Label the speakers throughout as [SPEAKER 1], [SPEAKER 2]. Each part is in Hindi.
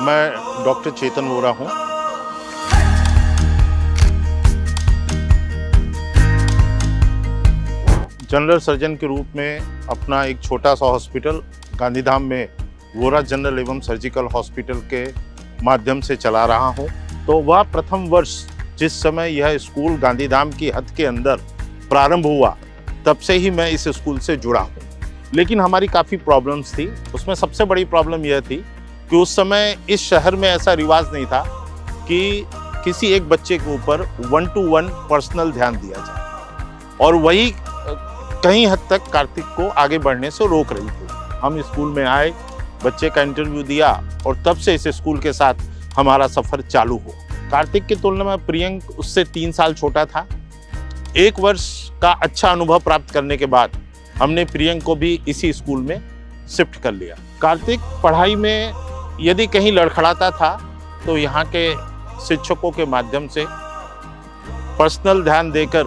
[SPEAKER 1] मैं डॉक्टर चेतन वोरा हूँ। जनरल सर्जन के रूप में अपना एक छोटा सा हॉस्पिटल गांधीधाम में वोरा जनरल एवं सर्जिकल हॉस्पिटल के माध्यम से चला रहा हूँ। तो वह प्रथम वर्ष जिस समय यह स्कूल गांधीधाम की हद के अंदर प्रारंभ हुआ, तब से ही मैं इस स्कूल से जुड़ा हूँ। लेकिन हमारी काफ़ी प्रॉब्लम्स थी। उसमें सबसे बड़ी प्रॉब्लम यह थी कि उस समय इस शहर में ऐसा रिवाज नहीं था कि किसी एक बच्चे के ऊपर 1-to-1 पर्सनल ध्यान दिया जाए, और वही कहीं हद तक कार्तिक को आगे बढ़ने से रोक रही थी। हम स्कूल में आए, बच्चे का इंटरव्यू दिया, और तब से इस स्कूल के साथ हमारा सफ़र चालू हुआ। कार्तिक की तुलना में प्रियंक उससे 3 साल छोटा था। 1 वर्ष का अच्छा अनुभव प्राप्त करने के बाद हमने प्रियंक को भी इसी स्कूल में शिफ्ट कर लिया। कार्तिक पढ़ाई में यदि कहीं लड़खड़ाता था तो यहाँ के शिक्षकों के माध्यम से पर्सनल ध्यान देकर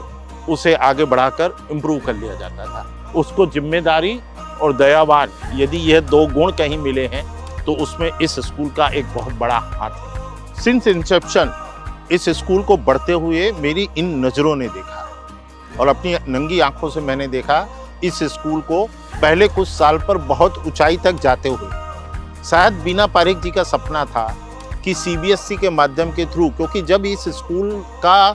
[SPEAKER 1] उसे आगे बढ़ाकर इम्प्रूव कर लिया जाता था। उसको जिम्मेदारी और दयावान, यदि यह 2 गुण कहीं मिले हैं तो उसमें इस स्कूल का एक बहुत बड़ा हाथ है। सिंस इंसेप्शन इस स्कूल को बढ़ते हुए मेरी इन नज़रों ने देखा, और अपनी नंगी आंखों से मैंने देखा इस स्कूल को पहले कुछ साल पर बहुत ऊंचाई तक जाते हुए। शायद बीना पारेख जी का सपना था कि सीबीएसई के माध्यम के थ्रू, क्योंकि जब इस स्कूल का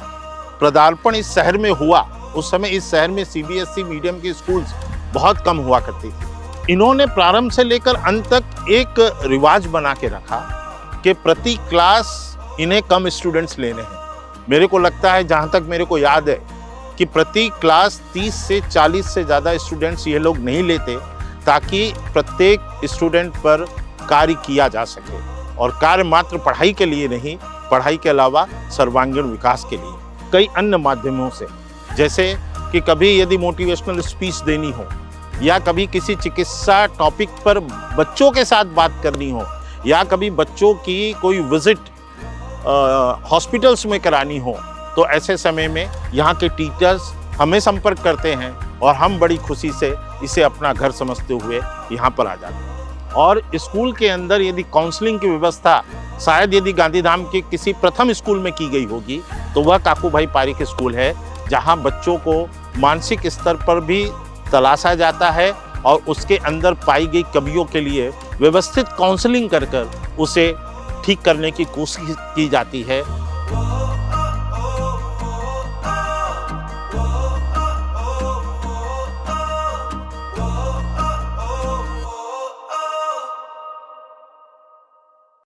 [SPEAKER 1] पदार्पण इस शहर में हुआ, उस समय इस शहर में सीबीएसई मीडियम की स्कूल्स बहुत कम हुआ करती थी। इन्होंने प्रारंभ से लेकर अंत तक एक रिवाज बना के रखा कि प्रति क्लास इन्हें कम स्टूडेंट्स लेने हैं। मेरे को लगता है, जहाँ तक मेरे को याद है, कि प्रति क्लास 30 से 40 से ज़्यादा स्टूडेंट्स ये लोग नहीं लेते, ताकि प्रत्येक स्टूडेंट पर कार्य किया जा सके, और कार्य मात्र पढ़ाई के लिए नहीं, पढ़ाई के अलावा सर्वांगीण विकास के लिए कई अन्य माध्यमों से। जैसे कि कभी यदि मोटिवेशनल स्पीच देनी हो, या कभी किसी चिकित्सा टॉपिक पर बच्चों के साथ बात करनी हो, या कभी बच्चों की कोई विजिट हॉस्पिटल्स में करानी हो, तो ऐसे समय में यहाँ के टीचर्स हमें संपर्क करते हैं, और हम बड़ी खुशी से इसे अपना घर समझते हुए यहाँ पर आ जाते हैं। और स्कूल के अंदर यदि काउंसलिंग की व्यवस्था शायद यदि गांधीधाम के किसी प्रथम स्कूल में की गई होगी, तो वह काकू भाई पारेख स्कूल है, जहाँ बच्चों को मानसिक स्तर पर भी तलाशा जाता है, और उसके अंदर पाई गई कमियों के लिए व्यवस्थित काउंसलिंग कर उसे ठीक करने की कोशिश की जाती है।